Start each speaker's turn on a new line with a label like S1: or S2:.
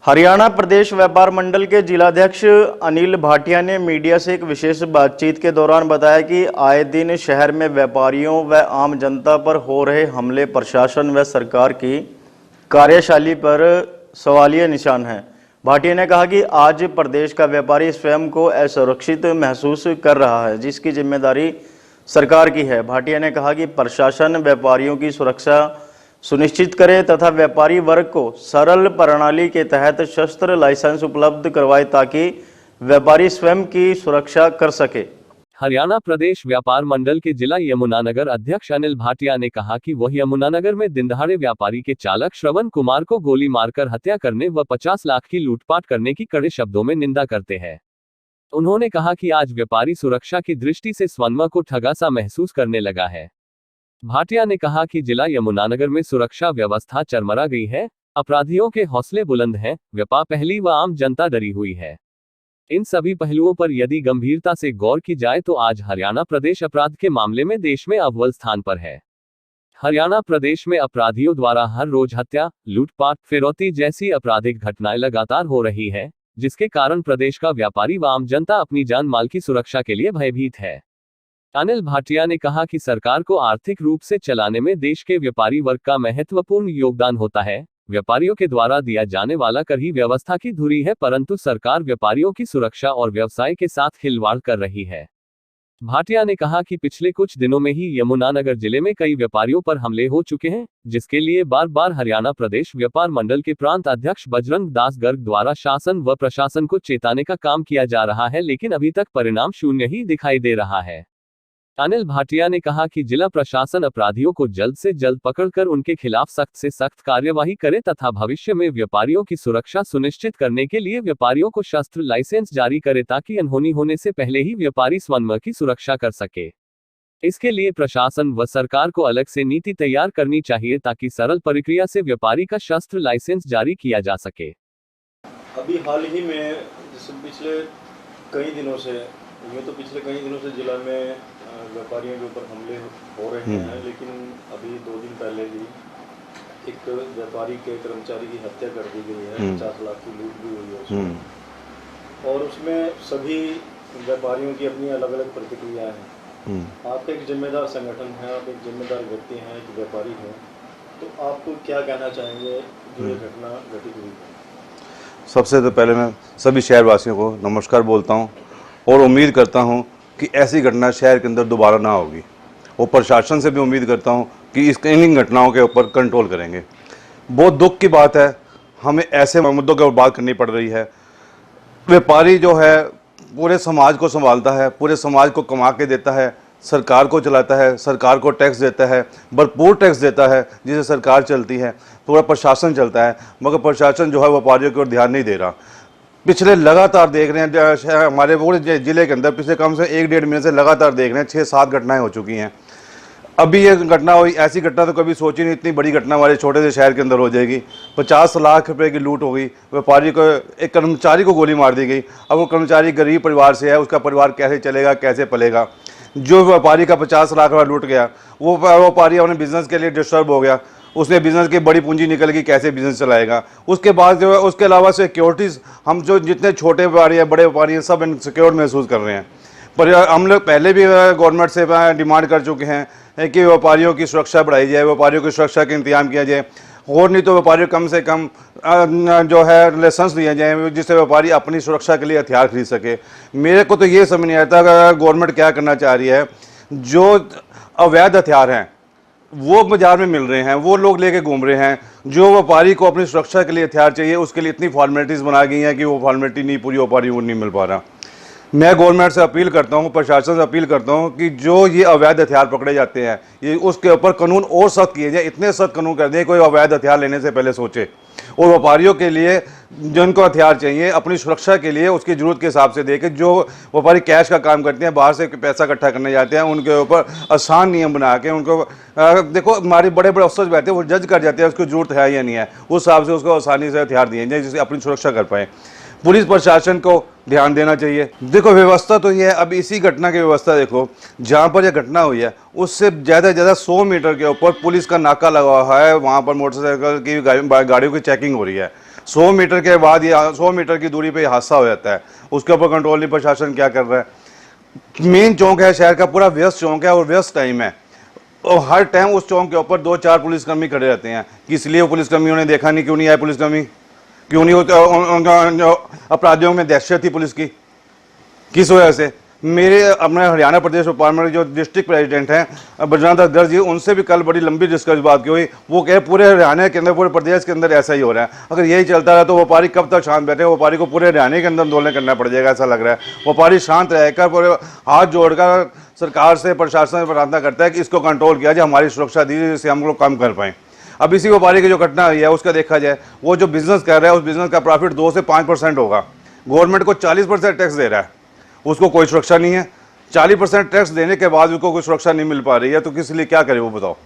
S1: हरियाणा प्रदेश व्यापार मंडल के जिलाध्यक्ष अनिल भाटिया ने मीडिया से एक विशेष बातचीत के दौरान बताया कि आए दिन शहर में व्यापारियों व आम जनता पर हो रहे हमले प्रशासन व सरकार की कार्यशैली पर सवालिया निशान हैं। भाटिया ने कहा कि आज प्रदेश का व्यापारी स्वयं को असुरक्षित महसूस कर रहा है, जिसकी जिम्मेदारी सरकार की है। भाटिया ने कहा कि प्रशासन व्यापारियों की सुरक्षा सुनिश्चित करे तथा व्यापारी वर्ग को सरल प्रणाली के तहत शस्त्र लाइसेंस उपलब्ध करवाए ताकि व्यापारी स्वयं की सुरक्षा कर सके।
S2: हरियाणा प्रदेश व्यापार मंडल के जिला यमुनानगर अध्यक्ष अनिल भाटिया ने कहा कि वह यमुनानगर में दिनदहाड़े व्यापारी के चालक श्रवण कुमार को गोली मारकर हत्या करने व 50 लाख की लूटपाट करने की कड़े शब्दों में निंदा करते हैं। उन्होंने कहा कि आज व्यापारी सुरक्षा की दृष्टि से स्वयं को ठगा सा महसूस करने लगा है। भाटिया ने कहा कि जिला यमुनानगर में सुरक्षा व्यवस्था चरमरा गई है, अपराधियों के हौसले बुलंद हैं, व्यापार पहली व आम जनता डरी हुई है। इन सभी पहलुओं पर यदि गंभीरता से गौर की जाए तो आज हरियाणा प्रदेश अपराध के मामले में देश में अव्वल स्थान पर है। हरियाणा प्रदेश में अपराधियों द्वारा हर रोज हत्या, लूटपाट, फिरौती जैसी आपराधिक घटनाएं लगातार हो रही है, जिसके कारण प्रदेश का व्यापारी व आम जनता अपनी जान माल की सुरक्षा के लिए भयभीत है। अनिल भाटिया ने कहा कि सरकार को आर्थिक रूप से चलाने में देश के व्यापारी वर्ग का महत्वपूर्ण योगदान होता है। व्यापारियों के द्वारा दिया जाने वाला कर ही व्यवस्था की धुरी है, परंतु सरकार व्यापारियों की सुरक्षा और व्यवसाय के साथ खिलवाड़ कर रही है। भाटिया ने कहा कि पिछले कुछ दिनों में ही यमुनानगर जिले में कई व्यापारियों पर हमले हो चुके हैं, जिसके लिए बार बार हरियाणा प्रदेश व्यापार मंडल के प्रांत अध्यक्ष बजरंग दास गर्ग द्वारा शासन व प्रशासन को चेताने का काम किया जा रहा है, लेकिन अभी तक परिणाम शून्य ही दिखाई दे रहा है। अनिल भाटिया ने कहा कि जिला प्रशासन अपराधियों को जल्द से जल्द पकड़कर उनके खिलाफ सख्त से सख्त कार्यवाही करे तथा भविष्य में व्यापारियों की सुरक्षा सुनिश्चित करने के लिए व्यापारियों को शस्त्र लाइसेंस जारी करे ताकि अनहोनी होने से पहले ही व्यापारी स्वयं की सुरक्षा कर सके। इसके लिए प्रशासन व सरकार को अलग से नीति तैयार करनी चाहिए ताकि सरल प्रक्रिया से व्यापारी का शस्त्र लाइसेंस जारी किया जा सके।
S1: अभी हाल ही में पिछले कई दिनों से जिला में व्यापारियों के ऊपर हमले हो रहे हैं, लेकिन अभी 2 दिन पहले ही एक व्यापारी के कर्मचारी की हत्या कर दी गई है, 50 लाख की लूट भी हुई है उसमें, और उसमें सभी व्यापारियों की अपनी अलग अलग प्रतिक्रियाएं हैं। आप एक जिम्मेदार संगठन है, आप एक जिम्मेदार व्यक्ति हैं, एक व्यापारी हैं, तो आप क्या कहना चाहेंगे जो ये घटना घटित हुई है?
S3: सबसे तो पहले मैं सभी शहरवासियों को नमस्कार बोलता हूँ और उम्मीद करता हूँ कि ऐसी घटना शहर के अंदर दोबारा ना होगी, और प्रशासन से भी उम्मीद करता हूँ कि इन घटनाओं के ऊपर कंट्रोल करेंगे। बहुत दुख की बात है, हमें ऐसे मुद्दों के ऊपर बात करनी पड़ रही है। व्यापारी जो है पूरे समाज को संभालता है, पूरे समाज को कमा के देता है, सरकार को चलाता है, सरकार को टैक्स देता है, भरपूर टैक्स देता है जिससे सरकार चलती है, पूरा प्रशासन चलता है, मगर प्रशासन जो है व्यापारियों की ओर ध्यान नहीं दे रहा। पिछले लगातार देख रहे हैं हमारे पूरे जिले के अंदर पिछले कम से 1-1.5 महीने से लगातार देख रहे हैं 6-7 घटनाएं हो चुकी हैं। अभी ये घटना हुई, ऐसी घटना तो कभी सोची नहीं, इतनी बड़ी घटना हमारे छोटे से शहर के अंदर हो जाएगी। 50 लाख रुपए की लूट हो गई, व्यापारी को, एक कर्मचारी को गोली मार दी गई। अब वो कर्मचारी गरीब परिवार से है, उसका परिवार कैसे चलेगा, कैसे पलेगा? जो व्यापारी का 50 लाख रुपया लूट गया, वो व्यापारी अपने बिजनेस के लिए डिस्टर्ब हो गया, उसने बिजनेस की बड़ी पूंजी निकल गई, कैसे बिजनेस चलाएगा? उसके बाद जो है, उसके अलावा सिक्योरिटीज़, हम जो जितने छोटे व्यापारी हैं, बड़े व्यापारी हैं, सब इनसिक्योर महसूस कर रहे हैं। पर हम लोग पहले भी गवर्नमेंट से डिमांड कर चुके हैं कि व्यापारियों की सुरक्षा बढ़ाई जाए, व्यापारियों की सुरक्षा का इंतजाम किया जाए, और नहीं तो व्यापारियों कम से कम जो है लाइसेंस दिए जाए जिससे व्यापारी अपनी सुरक्षा के लिए हथियार खरीद सके। मेरे को तो ये समझ नहीं आता गवर्नमेंट क्या करना चाह रही है। जो अवैध हथियार हैं वो बाजार में मिल रहे हैं, वो लोग लेके घूम रहे हैं। जो व्यापारी को अपनी सुरक्षा के लिए हथियार चाहिए, उसके लिए इतनी फॉर्मेलिटीज़ बना गई हैं कि वो फॉर्मेलिटी नहीं पूरी व्यापारी को नहीं मिल पा रहा। मैं गवर्नमेंट से अपील करता हूँ, प्रशासन से अपील करता हूँ कि जो ये अवैध हथियार पकड़े जाते हैं, ये उसके ऊपर कानून और सख्त किए जाए, इतने सख्त कानून कर दें कोई अवैध हथियार लेने से पहले सोचे, और व्यापारियों के लिए जिनको हथियार चाहिए अपनी सुरक्षा के लिए उसकी ज़रूरत के हिसाब से देके, जो व्यापारी कैश का काम करते हैं, बाहर से पैसा इकट्ठा करने जाते हैं, उनके ऊपर आसान नियम बना के उनको देखो, हमारे बड़े बड़े अफसर बैठे हैं, वो जज कर जाते हैं उसकी ज़रूरत है या नहीं है, उस हिसाब से उसको आसानी से हथियार दिए जाए जिससे अपनी सुरक्षा कर पाएँ। पुलिस प्रशासन को ध्यान देना चाहिए। देखो व्यवस्था तो ये है, अब इसी घटना की व्यवस्था देखो, जहाँ पर यह घटना हुई है उससे ज़्यादा से ज़्यादा 100 मीटर के ऊपर पुलिस का नाका लगा हुआ है, वहाँ पर मोटरसाइकिल की गाड़ियों की चेकिंग हो रही है। 100 मीटर के बाद ये 100 मीटर की दूरी पे हादसा हो जाता है, उसके ऊपर कंट्रोल नहीं, प्रशासन क्या कर रहा है। मेन चौक है शहर का, पूरा व्यस्त चौक है और व्यस्त टाइम है, और हर टाइम उस चौक के ऊपर 2-4 पुलिसकर्मी खड़े रहते हैं कि इसलिए वो पुलिसकर्मियों ने देखा नहीं, क्यों नहीं आए पुलिसकर्मी, क्यों नहीं होते, अपराधियों में दहशत थी पुलिस की, किस वजह से। मेरे अपने हरियाणा प्रदेश व्यापार मंडल जो डिस्ट्रिक्ट प्रेसिडेंट हैं बजरंग दास गर्ग जी, उनसे भी कल बड़ी लंबी डिस्कस बात की हुई, वो कहे पूरे हरियाणा के अंदर, पूरे प्रदेश के अंदर ऐसा ही हो रहा है। अगर यही चलता रहा तो व्यापारी कब तक शांत बैठे, व्यापारी को पूरे हरियाणा के अंदर आंदोलन करना पड़ जाएगा, ऐसा लग रहा है। व्यापारी शांत रहकर पूरे हाथ जोड़कर सरकार से, प्रशासन से प्रार्थना करता है कि इसको कंट्रोल किया जाए, हमारी सुरक्षा दीजिए जिससे हम लोग कम कर पाएँ। अब इसी व्यापारी की जो घटना हुई है उसका देखा जाए, वो जो बिजनेस कर रहा है उस बिजनेस का प्रॉफिट 2 से 5% होगा, गवर्नमेंट को 40% टैक्स दे रहा है, उसको कोई सुरक्षा नहीं है। 40% टैक्स देने के बाद उसको कोई सुरक्षा नहीं मिल पा रही है, तो किस लिए क्या करे वो बताओ।